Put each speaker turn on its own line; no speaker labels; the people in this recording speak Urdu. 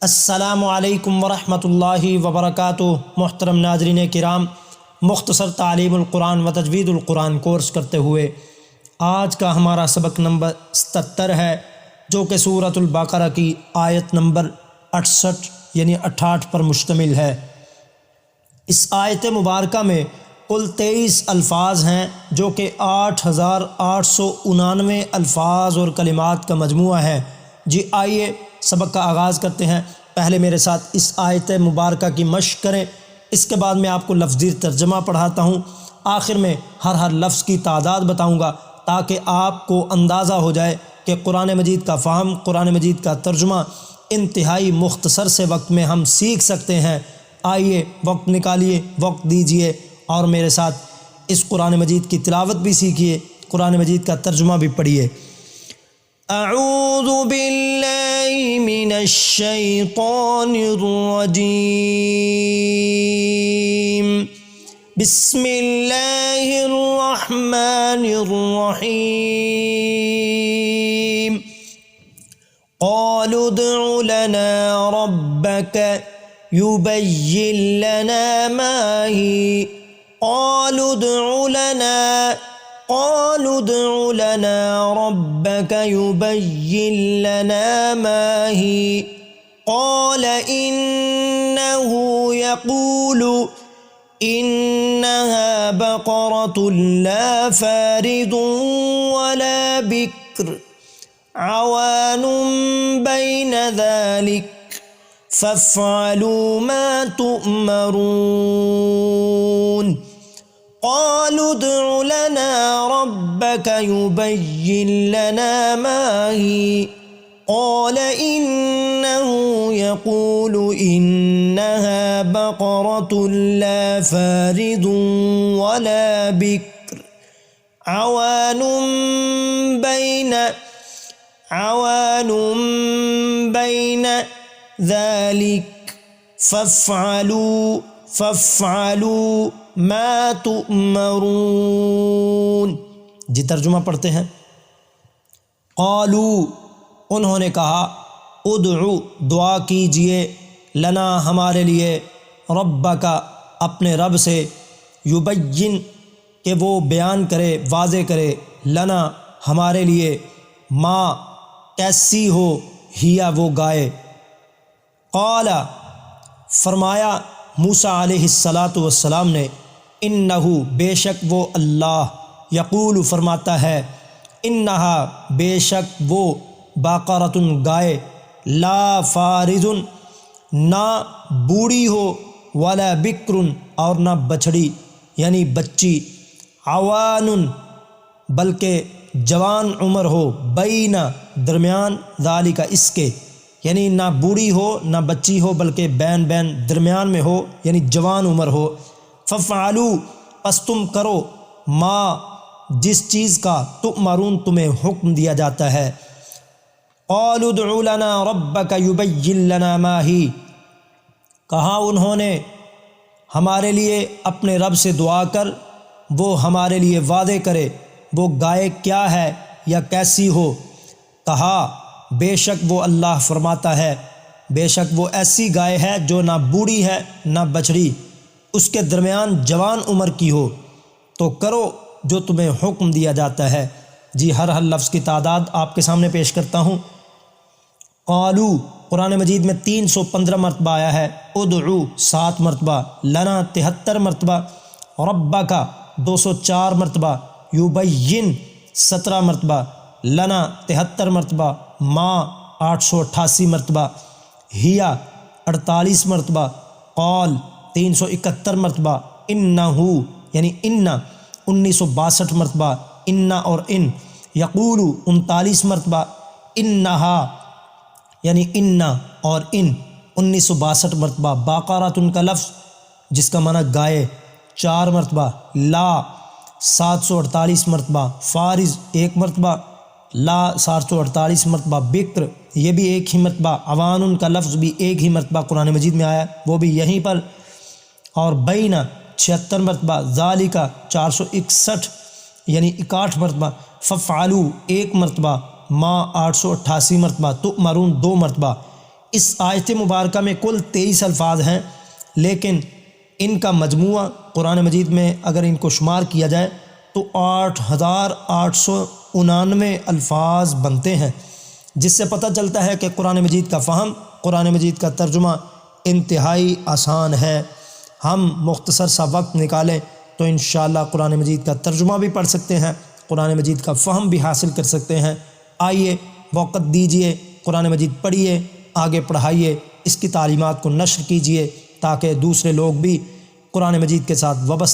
السلام علیکم ورحمۃ اللہ وبرکاتہ۔ محترم ناظرین کرام، مختصر تعلیم القرآن و تجوید القرآن کورس کرتے ہوئے آج کا ہمارا سبق نمبر 77 ہے، جو کہ سورۃ البقرہ کی آیت نمبر 68 یعنی 68 پر مشتمل ہے۔ اس آیت مبارکہ میں کل 23 الفاظ ہیں، جو کہ 8899 الفاظ اور کلمات کا مجموعہ ہے۔ جی آئیے سبق کا آغاز کرتے ہیں۔ پہلے میرے ساتھ اس آیت مبارکہ کی مشق کریں، اس کے بعد میں آپ کو لفظی ترجمہ پڑھاتا ہوں۔ آخر میں ہر لفظ کی تعداد بتاؤں گا تاکہ آپ کو اندازہ ہو جائے کہ قرآن مجید کا فہم، قرآن مجید کا ترجمہ انتہائی مختصر سے وقت میں ہم سیکھ سکتے ہیں۔ آئیے وقت نکالیے، وقت دیجیے اور میرے ساتھ اس قرآن مجید کی تلاوت بھی سیکھیے، قرآن مجید کا ترجمہ بھی پڑھیے۔ اعوذ باللہ من الشیطان الرجیم، بسم اللہ الرحمن الرحیم۔ قالوا ادع لنا ربک یبین لنا ما ہی، قالوا ادع لنا ربك يبين لنا ما هي، قال إنه يقول إنها بقرة لا فارض ولا بكر عوان بين ذلك فافعلوا ما تؤمرون۔ قالوا ادع لنا ربك يبين لنا ما هي، قال إنه يقول إنها بقرة لا فارض ولا بكر عوان بين ذلك فافعلوا ما تؤمرون۔ جی ترجمہ پڑھتے ہیں۔ قالوا، انہوں نے کہا، ادعو، دعا کیجئے، لنا، ہمارے لیے، ربک، اپنے رب سے، یبین، کہ وہ بیان کرے، واضح کرے، لنا، ہمارے لیے، ما، کیسی ہو، ہیا، وہ گائے۔ قال، فرمایا موسیٰ علیہ السلام نے، انہو، بے شک وہ اللہ، یقول، فرماتا ہے، انہا، بے شک وہ، بقرۃ، گائے، لا فارض، نہ بوڑھی ہو، ولا بکر، اور نہ بچھڑی یعنی بچی، عوان، بلکہ جوان عمر ہو، بین، درمیان، ذالک، اس کے، یعنی نہ بوڑھی ہو نہ بچی ہو بلکہ بین درمیان میں ہو، یعنی جوان عمر ہو۔ ففعلوا، پس تم کرو، ما، جس چیز کا، تؤمرون، تمہیں حکم دیا جاتا ہے۔ قالوا ادع لنا ربک یبین لنا ما ہی، کہا انہوں نے، ہمارے لیے اپنے رب سے دعا کر، وہ ہمارے لیے واضح کرے وہ گائے کیا ہے یا کیسی ہو۔ کہا، بے شک وہ اللہ فرماتا ہے، بے شک وہ ایسی گائے ہے جو نہ بوڑھی ہے نہ بچڑی، اس کے درمیان جوان عمر کی ہو، تو کرو جو تمہیں حکم دیا جاتا ہے۔ جی ہر لفظ کی تعداد آپ کے سامنے پیش کرتا ہوں۔ قالو، قرآن مجید میں 315 مرتبہ آیا ہے، ادعو 7 مرتبہ، لنا 73 مرتبہ، ربک 204 مرتبہ، یبین 17 مرتبہ، لنا 73 مرتبہ، ما 888 مرتبہ، ہیا 48 مرتبہ، قال 371 مرتبہ، انہو یعنی ان 1962 مرتبہ، ان اور ان، یقول 39 مرتبہ، انہا یعنی ان اور ان 1962 مرتبہ، باقرۃ کا لفظ جس کا معنی گائے 4 مرتبہ، لا 748 مرتبہ، فارض 1 مرتبہ، لا 748 مرتبہ، بکر یہ بھی 1 ہی مرتبہ، عوان کا لفظ بھی 1 ہی مرتبہ قرآن مجید میں آیا، وہ بھی یہیں پر، اور بین 76 مرتبہ، ذالک 461 یعنی 61 مرتبہ، ففعلوا 1 مرتبہ، ما 888 مرتبہ، تؤمرون 2 مرتبہ، اس آیت مبارکہ میں کل 23 الفاظ ہیں، لیکن ان کا مجموعہ قرآن مجید میں اگر ان کو شمار کیا جائے تو 8899 الفاظ بنتے ہیں، جس سے پتہ چلتا ہے کہ قرآن مجید کا فہم، قرآن مجید کا ترجمہ انتہائی آسان ہے۔ ہم مختصر سا وقت نکالیں تو انشاءاللہ قرآن مجید کا ترجمہ بھی پڑھ سکتے ہیں، قرآن مجید کا فہم بھی حاصل کر سکتے ہیں۔ آئیے وقت دیجئے، قرآن مجید پڑھیے، آگے پڑھائیے، اس کی تعلیمات کو نشر کیجئے تاکہ دوسرے لوگ بھی قرآن مجید کے ساتھ وابستہ